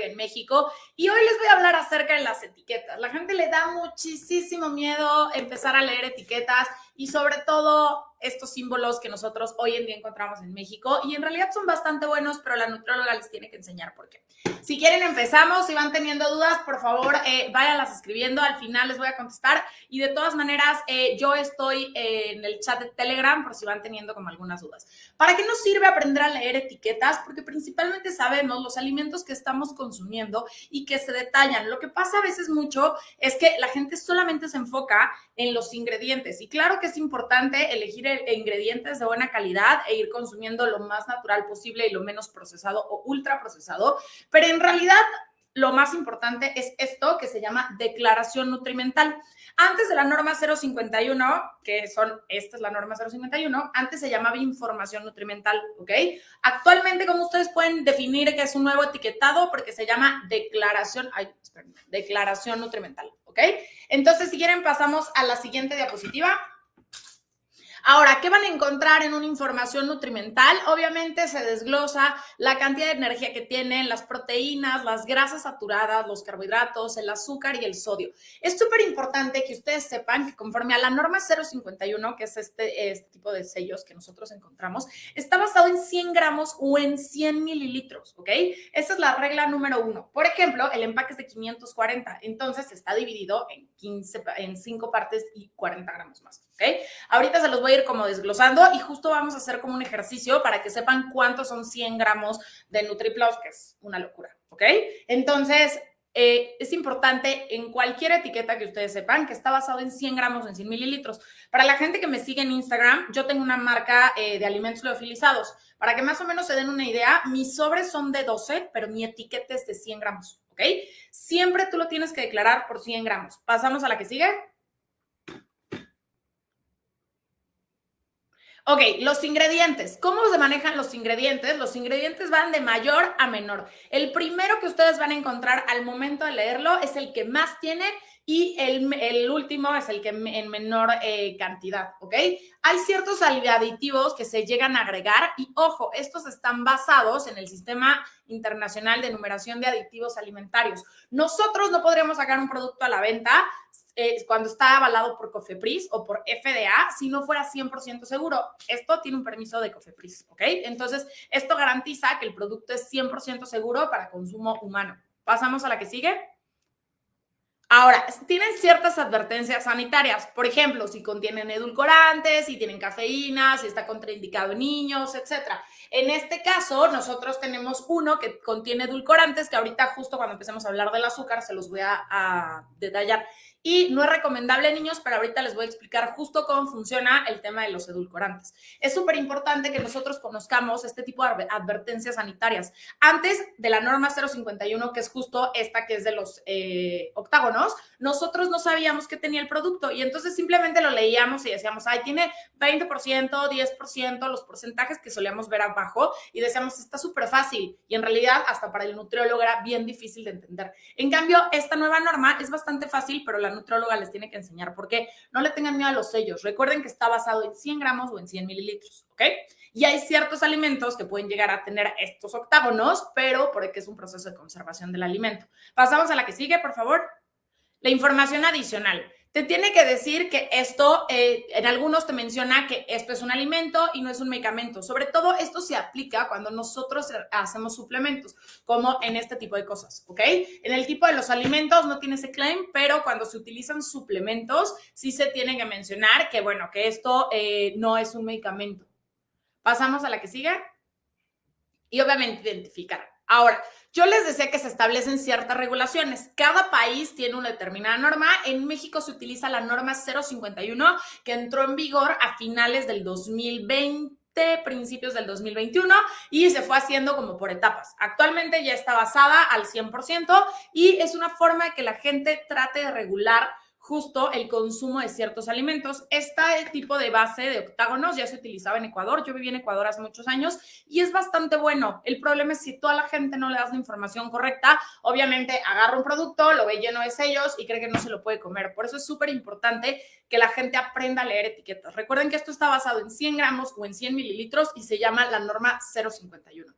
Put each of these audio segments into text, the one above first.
en México y hoy les voy a hablar acerca de las etiquetas. La gente le da muchísimo miedo empezar a leer etiquetas y sobre todo estos símbolos que nosotros hoy en día encontramos en México y en realidad son bastante buenos, pero la nutrióloga les tiene que enseñar por qué. Si quieren empezamos, si van teniendo dudas, por favor váyanlas escribiendo, al final les voy a contestar y de todas maneras yo estoy en el chat de Telegram por si van teniendo como algunas dudas. ¿Para qué nos sirve aprender a leer etiquetas? Porque principalmente sabemos los alimentos que estamos consumiendo y que se detallan. Lo que pasa a veces mucho es que la gente solamente se enfoca en los ingredientes y claro que es importante elegir ingredientes de buena calidad e ir consumiendo lo más natural posible y lo menos procesado o ultra procesado, pero en realidad lo más importante es esto que se llama declaración nutrimental. Antes de la norma 051, que esta es la norma 051, antes se llamaba información nutrimental, ¿ok? Actualmente, ¿cómo ustedes pueden definir que es un nuevo etiquetado? Porque se llama declaración nutrimental, ¿ok? Entonces, si quieren, pasamos a la siguiente diapositiva. Ahora, ¿qué van a encontrar en una información nutrimental? Obviamente se desglosa la cantidad de energía que tienen, las proteínas, las grasas saturadas, los carbohidratos, el azúcar y el sodio. Es súper importante que ustedes sepan que conforme a la norma 051, que es este tipo de sellos que nosotros encontramos, está basado en 100 gramos o en 100 mililitros, ¿ok? Esa es la regla número 1. Por ejemplo, el empaque es de 540, entonces está dividido en 5 partes y 40 gramos más, ¿ok? Ahorita se los voy a ir como desglosando y justo vamos a hacer como un ejercicio para que sepan cuántos son 100 gramos de NutriPlus, que es una locura, ¿ok? Entonces, es importante en cualquier etiqueta que ustedes sepan que está basado en 100 gramos o en 100 mililitros. Para la gente que me sigue en Instagram, yo tengo una marca de alimentos liofilizados. Para que más o menos se den una idea, mis sobres son de 12, pero mi etiqueta es de 100 gramos, ¿ok? Siempre tú lo tienes que declarar por 100 gramos. Pasamos a la que sigue. Ok, los ingredientes. ¿Cómo se manejan los ingredientes? Los ingredientes van de mayor a menor. El primero que ustedes van a encontrar al momento de leerlo es el que más tiene y el último es el que en menor cantidad, ¿ok? Hay ciertos aditivos que se llegan a agregar y, ojo, estos están basados en el Sistema Internacional de Numeración de Aditivos Alimentarios. Nosotros no podríamos sacar un producto a la venta cuando está avalado por COFEPRIS o por FDA, si no fuera 100% seguro. Esto tiene un permiso de COFEPRIS, ¿ok? Entonces, esto garantiza que el producto es 100% seguro para consumo humano. Pasamos a la que sigue. Ahora, tienen ciertas advertencias sanitarias, por ejemplo, si contienen edulcorantes, si tienen cafeína, si está contraindicado en niños, etcétera. En este caso, nosotros tenemos uno que contiene edulcorantes, que ahorita justo cuando empecemos a hablar del azúcar se los voy a detallar. Y no es recomendable, niños, pero ahorita les voy a explicar justo cómo funciona el tema de los edulcorantes. Es súper importante que nosotros conozcamos este tipo de advertencias sanitarias. Antes de la norma 051, que es justo esta que es de los octágonos, nosotros no sabíamos qué tenía el producto y entonces simplemente lo leíamos y decíamos, ay, tiene 20%, 10%, los porcentajes que solíamos ver abajo y decíamos, está súper fácil y en realidad hasta para el nutriólogo era bien difícil de entender. En cambio, esta nueva norma es bastante fácil, pero la nutrióloga les tiene que enseñar por qué. No le tengan miedo a los sellos. Recuerden que está basado en 100 gramos o en 100 mililitros, ¿ok? Y hay ciertos alimentos que pueden llegar a tener estos octágonos, pero porque es un proceso de conservación del alimento. Pasamos a la que sigue, por favor. La información adicional. Te tiene que decir que esto, en algunos te menciona que esto es un alimento y no es un medicamento. Sobre todo esto se aplica cuando nosotros hacemos suplementos, como en este tipo de cosas, ¿ok? En el tipo de los alimentos no tiene ese claim, pero cuando se utilizan suplementos sí se tiene que mencionar que, bueno, que esto no es un medicamento. Pasamos a la que sigue. Y obviamente identificar. Ahora, yo les decía que se establecen ciertas regulaciones. Cada país tiene una determinada norma. En México se utiliza la norma 051, que entró en vigor a finales del 2020, principios del 2021, y se fue haciendo como por etapas. Actualmente ya está basada al 100% y es una forma de que la gente trate de regular justo el consumo de ciertos alimentos. Este tipo de base de octágonos ya se utilizaba en Ecuador. Yo viví en Ecuador hace muchos años y es bastante bueno. El problema es si toda la gente no le das la información correcta, obviamente agarra un producto, lo ve lleno de sellos y cree que no se lo puede comer. Por eso es súper importante que la gente aprenda a leer etiquetas. Recuerden que esto está basado en 100 gramos o en 100 mililitros y se llama la norma 051.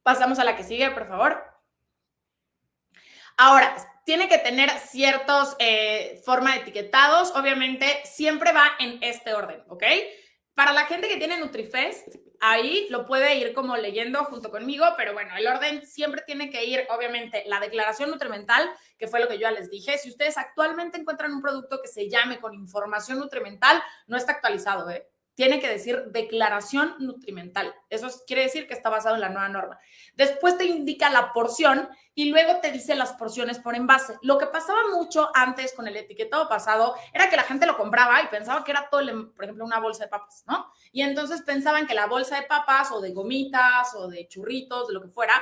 Pasamos a la que sigue, por favor. Ahora, tiene que tener ciertos forma de etiquetados. Obviamente, siempre va en este orden, ¿ok? Para la gente que tiene NutriFest, ahí lo puede ir como leyendo junto conmigo, pero bueno, el orden siempre tiene que ir, obviamente, la declaración nutrimental, que fue lo que yo ya les dije. Si ustedes actualmente encuentran un producto que se llame con información nutrimental, no está actualizado, ¿eh? Tiene que decir declaración nutrimental. Eso quiere decir que está basado en la nueva norma. Después te indica la porción y luego te dice las porciones por envase. Lo que pasaba mucho antes con el etiquetado pasado era que la gente lo compraba y pensaba que era todo, por ejemplo, una bolsa de papas, ¿no? Y entonces pensaban que la bolsa de papas o de gomitas o de churritos, de lo que fuera,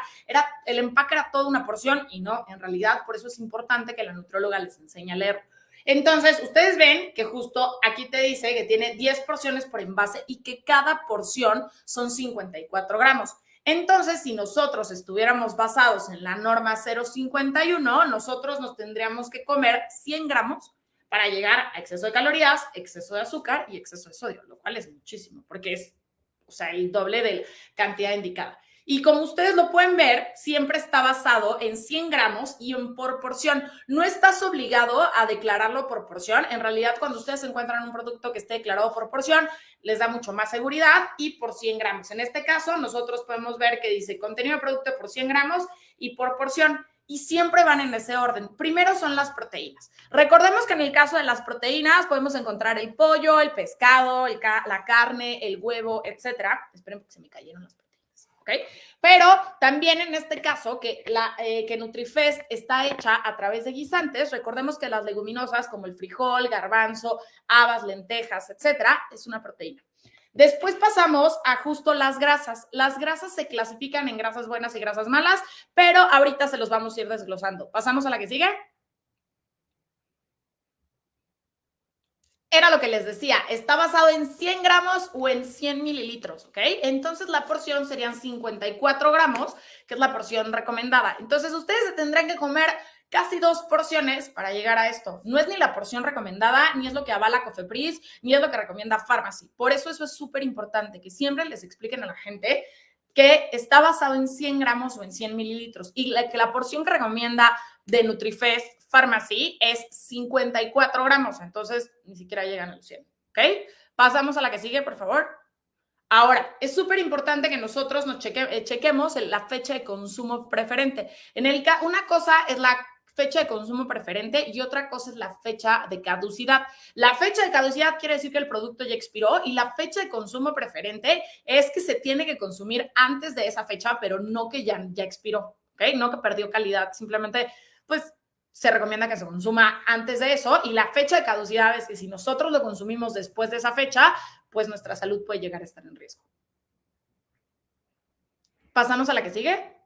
el empaque era toda una porción y no, en realidad, por eso es importante que la nutrióloga les enseñe a leer. Entonces, ustedes ven que justo aquí te dice que tiene 10 porciones por envase y que cada porción son 54 gramos. Entonces, si nosotros estuviéramos basados en la norma 051, nosotros nos tendríamos que comer 100 gramos para llegar a exceso de calorías, exceso de azúcar y exceso de sodio, lo cual es muchísimo, porque es, o sea, el doble de la cantidad indicada. Y como ustedes lo pueden ver, siempre está basado en 100 gramos y en por porción. No estás obligado a declararlo por porción. En realidad, cuando ustedes encuentran un producto que esté declarado por porción, les da mucho más seguridad y por 100 gramos. En este caso, nosotros podemos ver que dice contenido de producto por 100 gramos y por porción. Y siempre van en ese orden. Primero son las proteínas. Recordemos que en el caso de las proteínas podemos encontrar el pollo, el pescado, la carne, el huevo, etcétera. Esperen porque se me cayeron las proteínas. ¿Okay? Pero también en este caso que NutriFest está hecha a través de guisantes, recordemos que las leguminosas como el frijol, garbanzo, habas, lentejas, etcétera, es una proteína. Después pasamos a justo las grasas. Las grasas se clasifican en grasas buenas y grasas malas, pero ahorita se los vamos a ir desglosando. ¿Pasamos a la que sigue? Era lo que les decía, está basado en 100 gramos o en 100 mililitros, ¿ok? Entonces la porción serían 54 gramos, que es la porción recomendada. Entonces ustedes se tendrán que comer casi 2 porciones para llegar a esto. No es ni la porción recomendada, ni es lo que avala Cofepris, ni es lo que recomienda Pharmacy. Por eso es súper importante que siempre les expliquen a la gente que está basado en 100 gramos o en 100 mililitros y que la porción que recomienda de NutriFest Pharmacy es 54 gramos, entonces ni siquiera llegan a los 100, ¿ok? Pasamos a la que sigue, por favor. Ahora, es súper importante que nosotros nos chequemos la fecha de consumo preferente. Una cosa es la fecha de consumo preferente y otra cosa es la fecha de caducidad. La fecha de caducidad quiere decir que el producto ya expiró y la fecha de consumo preferente es que se tiene que consumir antes de esa fecha, pero no que ya expiró, ¿ok? No que perdió calidad, simplemente, pues, se recomienda que se consuma antes de eso y la fecha de caducidad es que si nosotros lo consumimos después de esa fecha, pues nuestra salud puede llegar a estar en riesgo. Pasamos a la que sigue.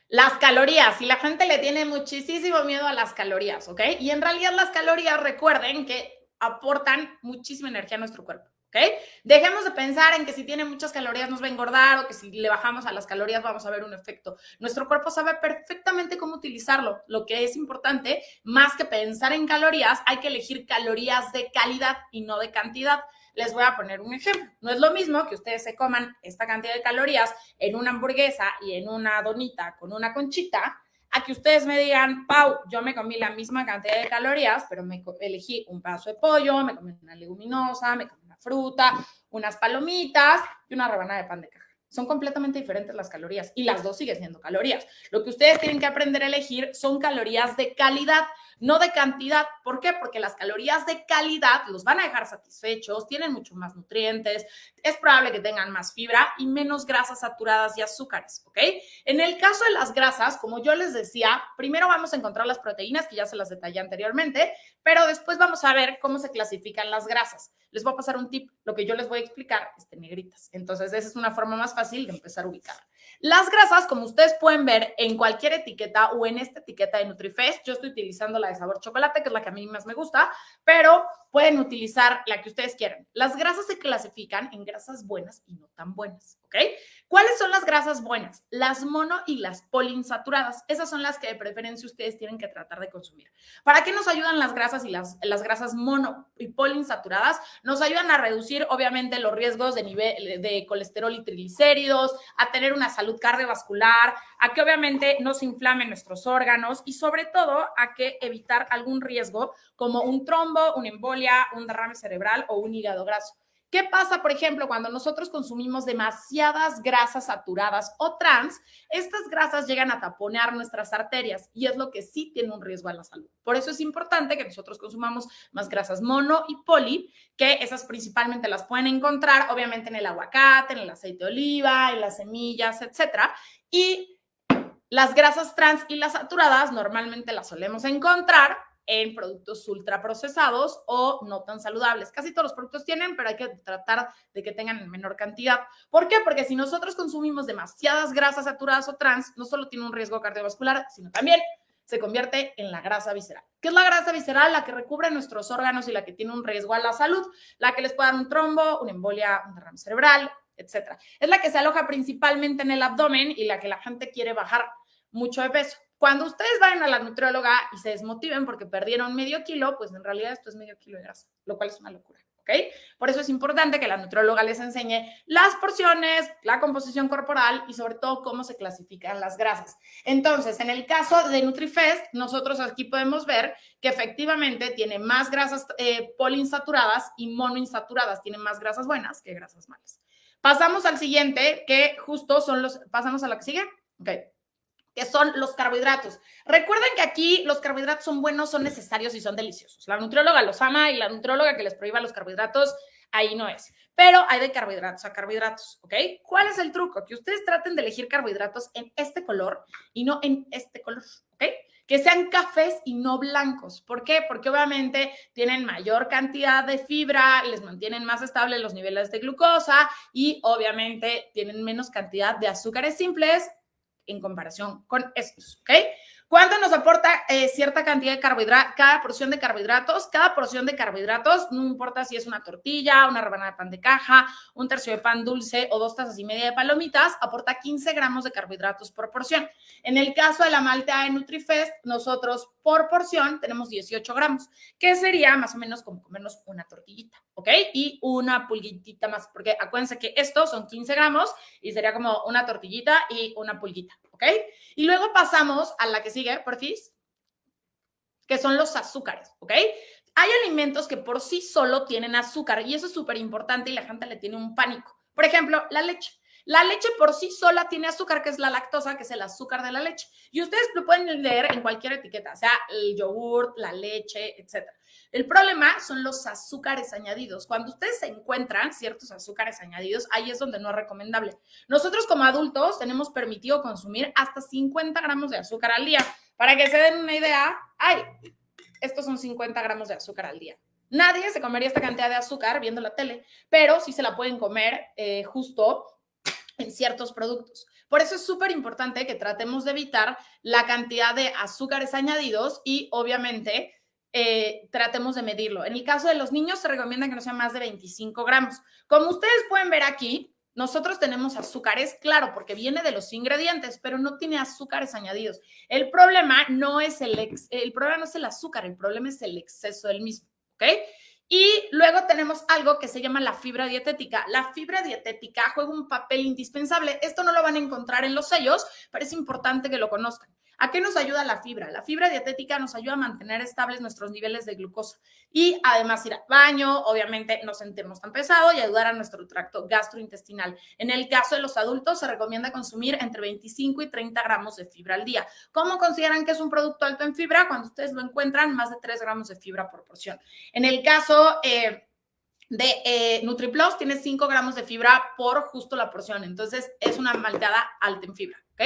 Las calorías, y la gente le tiene muchísimo miedo a las calorías, ¿ok? Y en realidad las calorías, recuerden que aportan muchísima energía a nuestro cuerpo, ¿ok? Dejemos de pensar en que si tiene muchas calorías nos va a engordar o que si le bajamos a las calorías vamos a ver un efecto. Nuestro cuerpo sabe perfectamente cómo utilizarlo. Lo que es importante, más que pensar en calorías, hay que elegir calorías de calidad y no de cantidad. Les voy a poner un ejemplo. No es lo mismo que ustedes se coman esta cantidad de calorías en una hamburguesa y en una donita con una conchita, a que ustedes me digan, Pau, yo me comí la misma cantidad de calorías, pero me elegí un pedazo de pollo, me comí una leguminosa, me comí una fruta, unas palomitas y una rebanada de pan de caja. Son completamente diferentes las calorías y las dos siguen siendo calorías. Lo que ustedes tienen que aprender a elegir son calorías de calidad, no de cantidad. ¿Por qué? Porque las calorías de calidad los van a dejar satisfechos, tienen mucho más nutrientes, es probable que tengan más fibra y menos grasas saturadas y azúcares, ¿ok? En el caso de las grasas, como yo les decía, primero vamos a encontrar las proteínas, que ya se las detallé anteriormente, pero después vamos a ver cómo se clasifican las grasas. Les voy a pasar un tip, lo que yo les voy a explicar es en negritas. Entonces, esa es una forma más fácil de empezar a ubicar. Las grasas, como ustedes pueden ver en cualquier etiqueta o en esta etiqueta de NutriFest, yo estoy utilizando la de sabor chocolate, que es la que a mí más me gusta, pero pueden utilizar la que ustedes quieran. Las grasas se clasifican en grasas buenas y no tan buenas, ¿ok? ¿ok? ¿Cuáles son las grasas buenas? Las mono y las poliinsaturadas. Esas son las que de preferencia ustedes tienen que tratar de consumir. ¿Para qué nos ayudan las grasas y las grasas mono y poliinsaturadas? Nos ayudan a reducir, obviamente, los riesgos de nivel de colesterol y triglicéridos, a tener una salud cardiovascular, a que obviamente no se inflamen nuestros órganos y sobre todo a que evitar algún riesgo como un trombo, una embolia, un derrame cerebral o un hígado graso. ¿Qué pasa, por ejemplo, cuando nosotros consumimos demasiadas grasas saturadas o trans? Estas grasas llegan a taponear nuestras arterias y es lo que sí tiene un riesgo a la salud. Por eso es importante que nosotros consumamos más grasas mono y poli, que esas principalmente las pueden encontrar, obviamente, en el aguacate, en el aceite de oliva, en las semillas, etcétera. Y las grasas trans y las saturadas normalmente las solemos encontrar en productos ultraprocesados o no tan saludables. Casi todos los productos tienen, pero hay que tratar de que tengan en menor cantidad. ¿Por qué? Porque si nosotros consumimos demasiadas grasas saturadas o trans, no solo tiene un riesgo cardiovascular, sino también se convierte en la grasa visceral. ¿Qué es la grasa visceral? La que recubre nuestros órganos y la que tiene un riesgo a la salud, la que les puede dar un trombo, una embolia, un derrame cerebral, etcétera. Es la que se aloja principalmente en el abdomen y la que la gente quiere bajar mucho de peso. Cuando ustedes vayan a la nutrióloga y se desmotiven porque perdieron medio kilo, pues en realidad esto es medio kilo de grasa, lo cual es una locura, ¿ok? Por eso es importante que la nutrióloga les enseñe las porciones, la composición corporal y sobre todo cómo se clasifican las grasas. Entonces, en el caso de NutriFest, nosotros aquí podemos ver que efectivamente tiene más grasas poliinsaturadas y monoinsaturadas, tiene más grasas buenas que grasas malas. Pasamos al siguiente, que justo son los, pasamos a la que sigue, ok, que son los carbohidratos. Recuerden que aquí los carbohidratos son buenos, son necesarios y son deliciosos. La nutrióloga los ama y la nutrióloga que les prohíba los carbohidratos, ahí no es. Pero hay de carbohidratos a carbohidratos, ¿ok? ¿Cuál es el truco? Que ustedes traten de elegir carbohidratos en este color y no en este color, ¿ok? Que sean cafés y no blancos. ¿Por qué? Porque obviamente tienen mayor cantidad de fibra, les mantienen más estables los niveles de glucosa y obviamente tienen menos cantidad de azúcares simples en comparación con estos, ¿ok? ¿Cuánto nos aporta cierta cantidad de carbohidratos? Cada porción de carbohidratos, no importa si es una tortilla, una rebanada de pan de caja, un tercio de pan dulce o 2 tazas y media de palomitas, aporta 15 gramos de carbohidratos por porción. En el caso de la malteada de NutriFest, nosotros por porción tenemos 18 gramos, que sería más o menos como comernos una tortillita, ¿ok? Y una pulguitita más, porque acuérdense que estos son 15 gramos y sería como una tortillita y una pulguita, ¿ok? Y luego pasamos a la que sigue, porfis, que son los azúcares, ¿ok? Hay alimentos que por sí solo tienen azúcar y eso es súper importante y la gente le tiene un pánico. Por ejemplo, la leche. La leche por sí sola tiene azúcar, que es la lactosa, que es el azúcar de la leche. Y ustedes lo pueden leer en cualquier etiqueta, sea el yogurt, la leche, etc. El problema son los azúcares añadidos. Cuando ustedes encuentran ciertos azúcares añadidos, ahí es donde no es recomendable. Nosotros como adultos tenemos permitido consumir hasta 50 gramos de azúcar al día. Para que se den una idea, estos son 50 gramos de azúcar al día. Nadie se comería esta cantidad de azúcar viendo la tele, pero sí se la pueden comer justo en ciertos productos. Por eso es súper importante que tratemos de evitar la cantidad de azúcares añadidos y obviamente tratemos de medirlo. En el caso de los niños se recomienda que no sea más de 25 gramos. Como ustedes pueden ver aquí, nosotros tenemos azúcares, claro, porque viene de los ingredientes, pero no tiene azúcares añadidos. El problema no es el azúcar, el problema es el exceso del mismo, ¿ok? Y luego tenemos algo que se llama la fibra dietética. La fibra dietética juega un papel indispensable. Esto no lo van a encontrar en los sellos, pero es importante que lo conozcan. ¿A qué nos ayuda la fibra? La fibra dietética nos ayuda a mantener estables nuestros niveles de glucosa y además ir al baño, obviamente no sentirnos tan pesado y ayudar a nuestro tracto gastrointestinal. En el caso de los adultos se recomienda consumir entre 25 y 30 gramos de fibra al día. ¿Cómo consideran que es un producto alto en fibra? Cuando ustedes lo encuentran, más de 3 gramos de fibra por porción. En el caso de NutriPlus tiene 5 gramos de fibra por justo la porción. Entonces, es una malteada alta en fibra, ¿ok?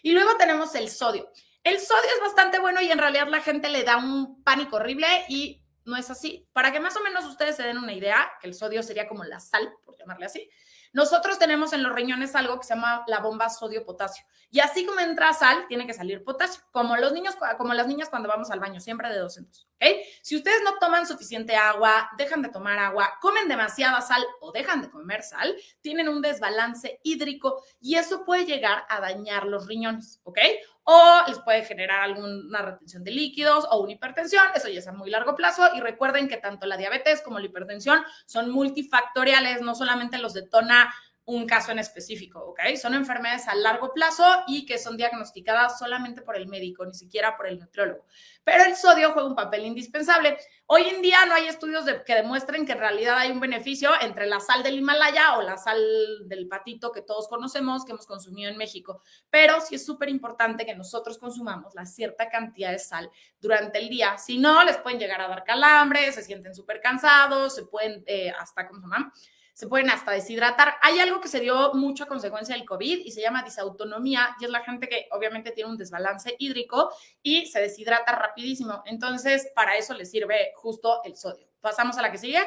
Y luego tenemos el sodio. El sodio es bastante bueno y en realidad la gente le da un pánico horrible y no es así. Para que más o menos ustedes se den una idea, que el sodio sería como la sal, por llamarle así, Nosotros tenemos en los riñones algo que se llama la bomba sodio-potasio. Y así como entra sal, tiene que salir potasio, como los niños, como las niñas cuando vamos al baño, siempre de 2 en 2, ¿ok? Si ustedes no toman suficiente agua, dejan de tomar agua, comen demasiada sal o dejan de comer sal, tienen un desbalance hídrico y eso puede llegar a dañar los riñones, ¿ok? O les puede generar alguna retención de líquidos o una hipertensión, eso ya es a muy largo plazo. Y recuerden que tanto la diabetes como la hipertensión son multifactoriales, no solamente los detona un caso en específico, ¿ok? Son enfermedades a largo plazo y que son diagnosticadas solamente por el médico, ni siquiera por el nutriólogo. Pero el sodio juega un papel indispensable. Hoy en día no hay estudios que demuestren que en realidad hay un beneficio entre la sal del Himalaya o la sal del patito que todos conocemos, que hemos consumido en México, pero sí es súper importante que nosotros consumamos la cierta cantidad de sal durante el día. Si no, les pueden llegar a dar calambres, se sienten súper cansados, se pueden hasta, ¿cómo se llama? Se pueden hasta deshidratar. Hay algo que se dio mucho a consecuencia del COVID y se llama disautonomía, y es la gente que obviamente tiene un desbalance hídrico y se deshidrata rapidísimo. Entonces, para eso les sirve justo el sodio. Pasamos a la que sigue.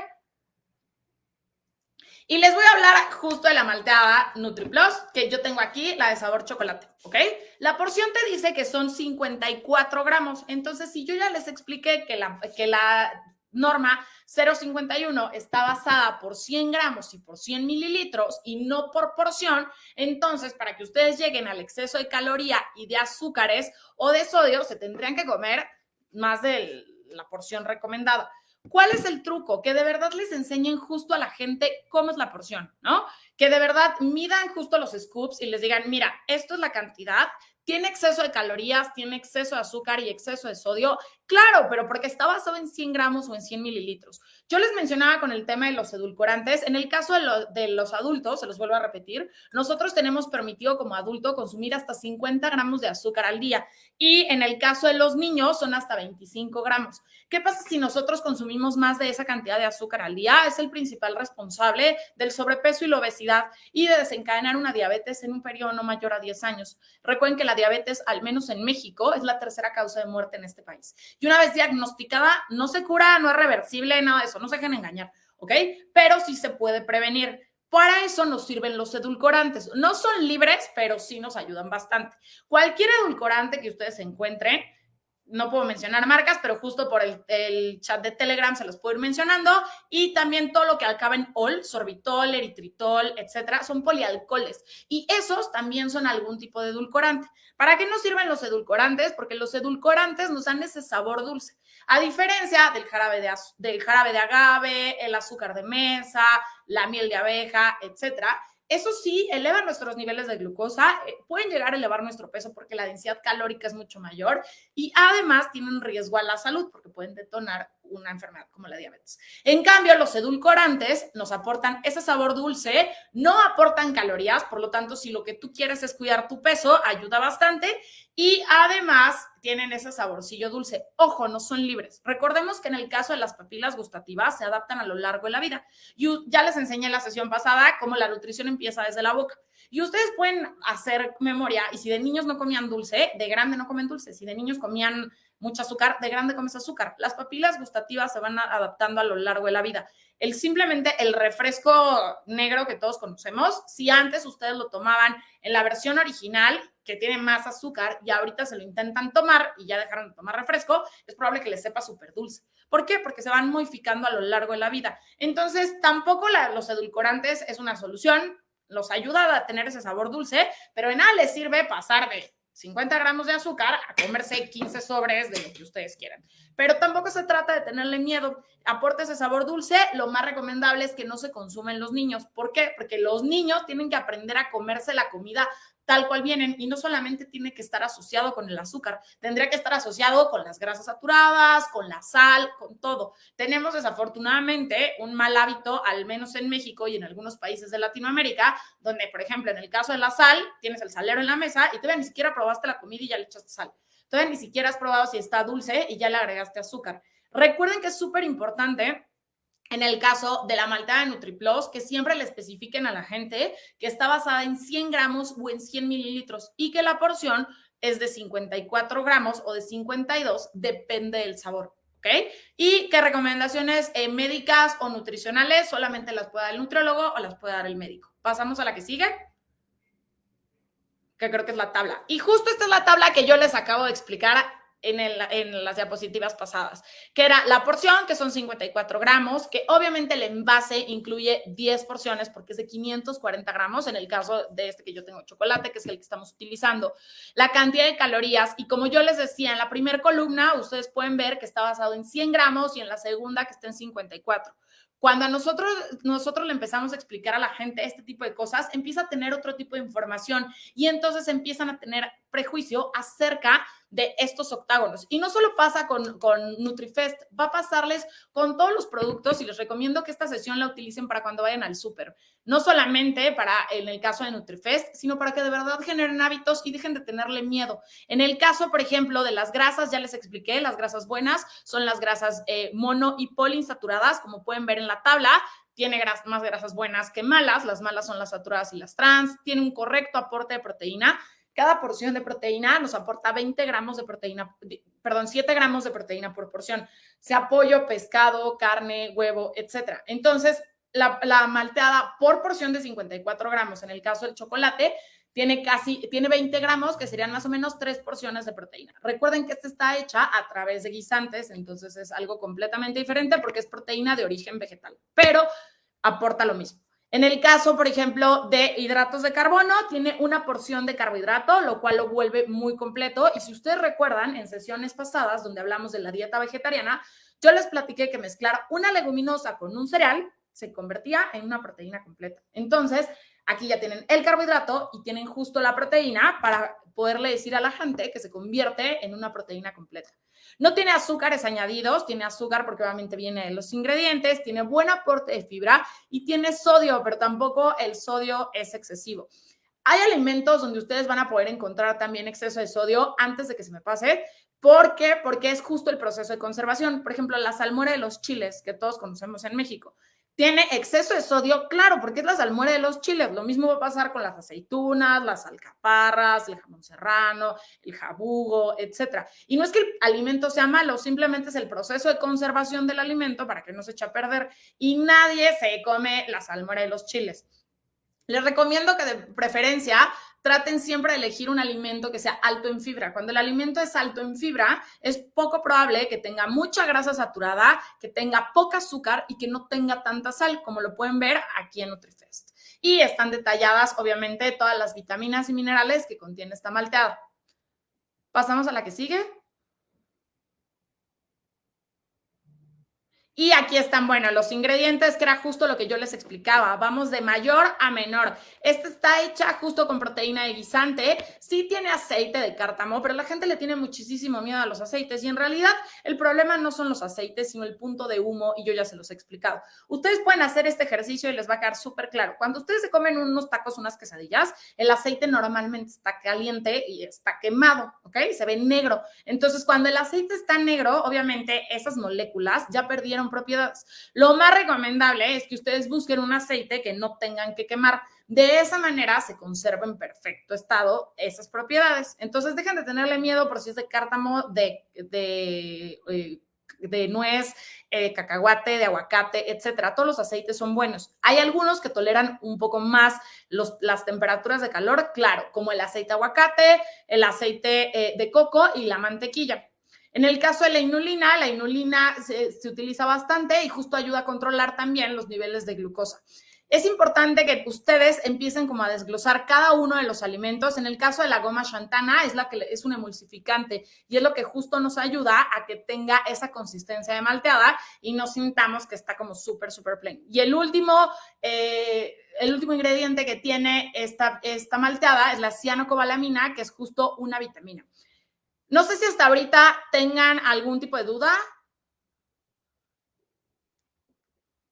Y les voy a hablar justo de la malteada NutriPlus, que yo tengo aquí, la de sabor chocolate, ¿ok? La porción te dice que son 54 gramos. Entonces, si yo ya les expliqué que la norma 0,51 está basada por 100 gramos y por 100 mililitros y no por porción, entonces para que ustedes lleguen al exceso de caloría y de azúcares o de sodio, se tendrían que comer más de la porción recomendada. ¿Cuál es el truco? Que de verdad les enseñen justo a la gente cómo es la porción, ¿no? Que de verdad midan justo los scoops y les digan, mira, esto es la cantidad, tiene exceso de calorías, tiene exceso de azúcar y exceso de sodio. Claro, pero porque está basado en 100 gramos o en 100 mililitros. Yo les mencionaba con el tema de los edulcorantes, en el caso de los adultos, se los vuelvo a repetir, nosotros tenemos permitido como adulto consumir hasta 50 gramos de azúcar al día y en el caso de los niños son hasta 25 gramos. ¿Qué pasa si nosotros consumimos más de esa cantidad de azúcar al día? Es el principal responsable del sobrepeso y la obesidad y de desencadenar una diabetes en un periodo no mayor a 10 años. Recuerden que la diabetes, al menos en México, es la tercera causa de muerte en este país. Y una vez diagnosticada, no se cura, no es reversible, nada de eso, no se dejen engañar, ¿ok? Pero sí se puede prevenir. Para eso nos sirven los edulcorantes. No son libres, pero sí nos ayudan bastante. Cualquier edulcorante que ustedes encuentren, no puedo mencionar marcas, pero justo por el chat de Telegram se los puedo ir mencionando. Y también todo lo que acaba en ol, sorbitol, eritritol, etcétera, son polialcoholes. Y esos también son algún tipo de edulcorante. ¿Para qué nos sirven los edulcorantes? Porque los edulcorantes nos dan ese sabor dulce. A diferencia del jarabe de agave, el azúcar de mesa, la miel de abeja, etcétera. Eso sí, eleva nuestros niveles de glucosa, pueden llegar a elevar nuestro peso porque la densidad calórica es mucho mayor y además tienen riesgo a la salud porque pueden detonar una enfermedad como la diabetes. En cambio, los edulcorantes nos aportan ese sabor dulce, no aportan calorías, por lo tanto, si lo que tú quieres es cuidar tu peso, ayuda bastante y además tienen ese saborcillo dulce. Ojo, no son libres. Recordemos que en el caso de las papilas gustativas se adaptan a lo largo de la vida. Yo ya les enseñé en la sesión pasada cómo la nutrición empieza desde la boca. Y ustedes pueden hacer memoria y si de niños no comían dulce, de grande no comen dulce. Si de niños comían mucho azúcar, de grande comes azúcar. Las papilas gustativas se van adaptando a lo largo de la vida. Simplemente el refresco negro que todos conocemos, si antes ustedes lo tomaban en la versión original, que tiene más azúcar, y ahorita se lo intentan tomar y ya dejaron de tomar refresco, es probable que les sepa súper dulce. ¿Por qué? Porque se van modificando a lo largo de la vida. Entonces, tampoco los edulcorantes es una solución, los ayuda a tener ese sabor dulce, pero en nada les sirve pasar de 50 gramos de azúcar a comerse 15 sobres de lo que ustedes quieran. Pero tampoco se trata de tenerle miedo. Aporta ese sabor dulce. Lo más recomendable es que no se consumen los niños. ¿Por qué? Porque los niños tienen que aprender a comerse la comida tal cual vienen y no solamente tiene que estar asociado con el azúcar, tendría que estar asociado con las grasas saturadas, con la sal, con todo. Tenemos desafortunadamente un mal hábito, al menos en México y en algunos países de Latinoamérica, donde, por ejemplo, en el caso de la sal, tienes el salero en la mesa y todavía ni siquiera probaste la comida y ya le echaste sal. Todavía ni siquiera has probado si está dulce y ya le agregaste azúcar. Recuerden que es súper importante en el caso de la malteada de NutriPlus, que siempre le especifiquen a la gente que está basada en 100 gramos o en 100 mililitros y que la porción es de 54 gramos o de 52, depende del sabor, ¿ok? Y que recomendaciones médicas o nutricionales solamente las puede dar el nutriólogo o las puede dar el médico. Pasamos a la que sigue, que creo que es la tabla. Y justo esta es la tabla que yo les acabo de explicar en las diapositivas pasadas, que era la porción, que son 54 gramos, que obviamente el envase incluye 10 porciones porque es de 540 gramos, en el caso de este que yo tengo chocolate, que es el que estamos utilizando, la cantidad de calorías, y como yo les decía, en la primera columna, ustedes pueden ver que está basado en 100 gramos y en la segunda que está en 54. Cuando a nosotros le empezamos a explicar a la gente este tipo de cosas, empieza a tener otro tipo de información y entonces empiezan a tener prejuicio acerca de estos octágonos. Y no solo pasa con NutriFest, va a pasarles con todos los productos y les recomiendo que esta sesión la utilicen para cuando vayan al súper. No solamente para, en el caso de NutriFest, sino para que de verdad generen hábitos y dejen de tenerle miedo. En el caso, por ejemplo, de las grasas, ya les expliqué, las grasas buenas son las grasas mono y poliinsaturadas, como pueden ver en la tabla. Tiene más grasas buenas que malas. Las malas son las saturadas y las trans. Tiene un correcto aporte de proteína. Cada porción de proteína nos aporta 20 gramos de proteína, perdón, 7 gramos de proteína por porción, sea pollo, pescado, carne, huevo, etcétera. Entonces, la malteada por porción de 54 gramos, en el caso del chocolate, tiene 20 gramos, que serían más o menos 3 porciones de proteína. Recuerden que esta está hecha a través de guisantes, entonces es algo completamente diferente porque es proteína de origen vegetal, pero aporta lo mismo. En el caso, por ejemplo, de hidratos de carbono, tiene una porción de carbohidrato, lo cual lo vuelve muy completo. Y si ustedes recuerdan, en sesiones pasadas, donde hablamos de la dieta vegetariana, yo les platiqué que mezclar una leguminosa con un cereal se convertía en una proteína completa. Entonces, aquí ya tienen el carbohidrato y tienen justo la proteína para poderle decir a la gente que se convierte en una proteína completa. No tiene azúcares añadidos, tiene azúcar porque obviamente viene de los ingredientes, tiene buen aporte de fibra y tiene sodio, pero tampoco el sodio es excesivo. Hay alimentos donde ustedes van a poder encontrar también exceso de sodio antes de que se me pase. ¿Por qué? Porque es justo el proceso de conservación. Por ejemplo, la salmuera de los chiles que todos conocemos en México. ¿Tiene exceso de sodio? Claro, porque es la salmuera de los chiles. Lo mismo va a pasar con las aceitunas, las alcaparras, el jamón serrano, el jabugo, etcétera. Y no es que el alimento sea malo, simplemente es el proceso de conservación del alimento para que no se eche a perder. Y nadie se come la salmuera de los chiles. Les recomiendo que de preferencia traten siempre de elegir un alimento que sea alto en fibra. Cuando el alimento es alto en fibra, es poco probable que tenga mucha grasa saturada, que tenga poca azúcar y que no tenga tanta sal, como lo pueden ver aquí en NutriFest. Y están detalladas, obviamente, todas las vitaminas y minerales que contiene esta malteada. Pasamos a la que sigue. Y aquí están, bueno, los ingredientes, que era justo lo que yo les explicaba. Vamos de mayor a menor. Esta está hecha justo con proteína de guisante. Sí tiene aceite de cártamo, pero la gente le tiene muchísimo miedo a los aceites. Y en realidad el problema no son los aceites, sino el punto de humo. Y yo ya se los he explicado. Ustedes pueden hacer este ejercicio y les va a quedar súper claro. Cuando ustedes se comen unos tacos, unas quesadillas, el aceite normalmente está caliente y está quemado, ¿ok? Se ve negro. Entonces, cuando el aceite está negro, obviamente esas moléculas ya perdieron propiedades. Lo más recomendable es que ustedes busquen un aceite que no tengan que quemar. De esa manera se conserva en perfecto estado esas propiedades. Entonces dejen de tenerle miedo por si es de cártamo, de nuez, cacahuate, de aguacate, etcétera. Todos los aceites son buenos. Hay algunos que toleran un poco más las temperaturas de calor, claro, como el aceite de aguacate, el aceite de coco y la mantequilla. En el caso de la inulina se utiliza bastante y justo ayuda a controlar también los niveles de glucosa. Es importante que ustedes empiecen como a desglosar cada uno de los alimentos. En el caso de la goma xantana es un emulsificante y es lo que justo nos ayuda a que tenga esa consistencia de malteada y no sintamos que está como súper plain. Y el último ingrediente que tiene esta malteada es la cianocobalamina, que es justo una vitamina. No sé si hasta ahorita tengan algún tipo de duda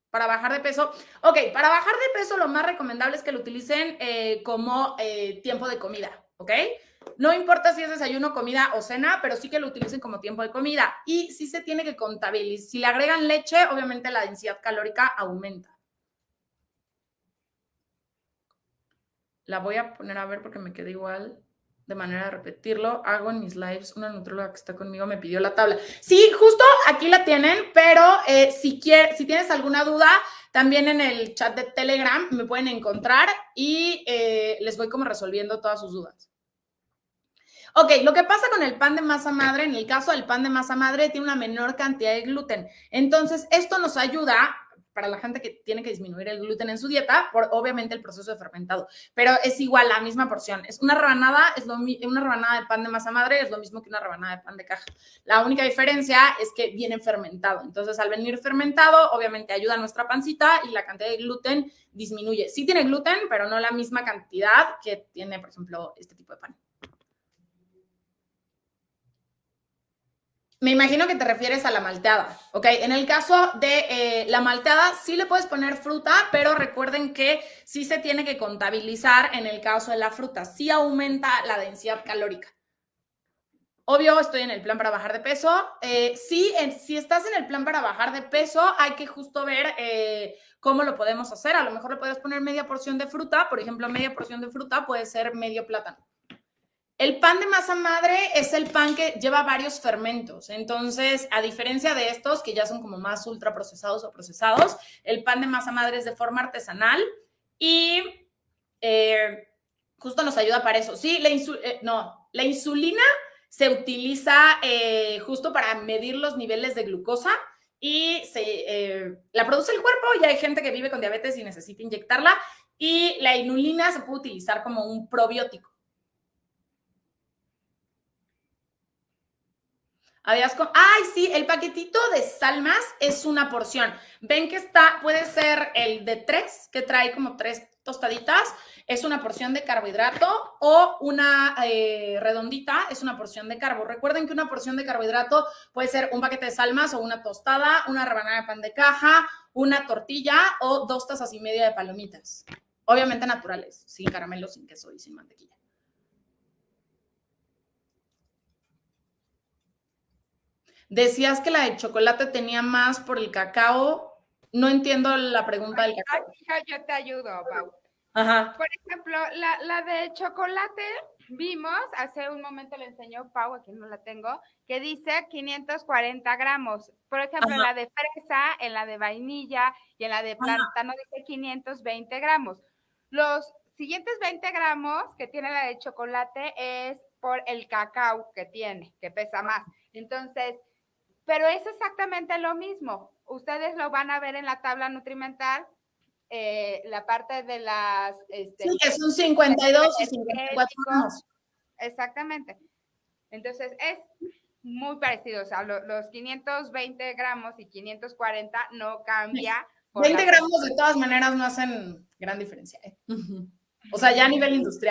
para bajar de peso. Ok, para bajar de peso lo más recomendable es que lo utilicen como tiempo de comida, ¿ok? No importa si es desayuno, comida o cena, pero sí que lo utilicen como tiempo de comida. Y sí se tiene que contabilizar. Si le agregan leche, obviamente la densidad calórica aumenta. La voy a poner a ver porque me queda igual. De manera de repetirlo, hago en mis lives, una nutróloga que está conmigo me pidió la tabla. Sí, justo aquí la tienen, pero si tienes alguna duda, También en el chat de Telegram me pueden encontrar y les voy como resolviendo todas sus dudas. Ok, lo que pasa con el pan de masa madre, en el caso del pan de masa madre, tiene una menor cantidad de gluten. Entonces, esto nos ayuda para la gente que tiene que disminuir el gluten en su dieta, por obviamente el proceso de fermentado, pero es igual la misma porción. Es una rebanada, una rebanada de pan de masa madre es lo mismo que una rebanada de pan de caja. La única diferencia es que viene fermentado. Entonces, al venir fermentado, obviamente ayuda a nuestra pancita y la cantidad de gluten disminuye. Sí tiene gluten, pero no la misma cantidad que tiene, por ejemplo, este tipo de pan. Me imagino que te refieres a la malteada, ¿ok? En el caso de la malteada, sí le puedes poner fruta, pero recuerden que sí se tiene que contabilizar en el caso de la fruta. Sí aumenta la densidad calórica. Obvio, estoy en el plan para bajar de peso. Si estás en el plan para bajar de peso, hay que justo ver cómo lo podemos hacer. A lo mejor le puedes poner media porción de fruta. Por ejemplo, media porción de fruta puede ser medio plátano. El pan de masa madre es el pan que lleva varios fermentos. Entonces, a diferencia de estos, que ya son como más ultraprocesados o procesados, el pan de masa madre es de forma artesanal y justo nos ayuda para eso. Sí, la insulina se utiliza justo para medir los niveles de glucosa y la produce el cuerpo. Ya hay gente que vive con diabetes y necesita inyectarla. Y la inulina se puede utilizar como un probiótico. Ay, sí, el paquetito de salmas es una porción. Ven que puede ser el de 3, que trae como 3 tostaditas, es una porción de carbohidrato, o una redondita es una porción de carbo. Recuerden que una porción de carbohidrato puede ser un paquete de salmas o una tostada, una rebanada de pan de caja, una tortilla o 2 tazas y media de palomitas. Obviamente naturales, sin caramelo, sin queso y sin mantequilla. Decías que la de chocolate tenía más por el cacao. No entiendo la pregunta del cacao. Yo te ayudo, Pau. Ajá. Por ejemplo, la de chocolate, vimos, hace un momento le enseñó Pau, aquí no la tengo, que dice 540 gramos. Por ejemplo, Ajá. en la de fresa, en la de vainilla y en la de plátano dice 520 gramos. Los siguientes 20 gramos que tiene la de chocolate es por el cacao que tiene, que pesa más. Entonces, pero es exactamente lo mismo. Ustedes lo van a ver en la tabla nutrimental, la parte de las... sí, que son 52 y 54 gramos. Exactamente. Entonces, es muy parecido. O sea, los 520 gramos y 540 no cambia. 20 gramos de todas maneras no hacen gran diferencia. O sea, ya a nivel industrial.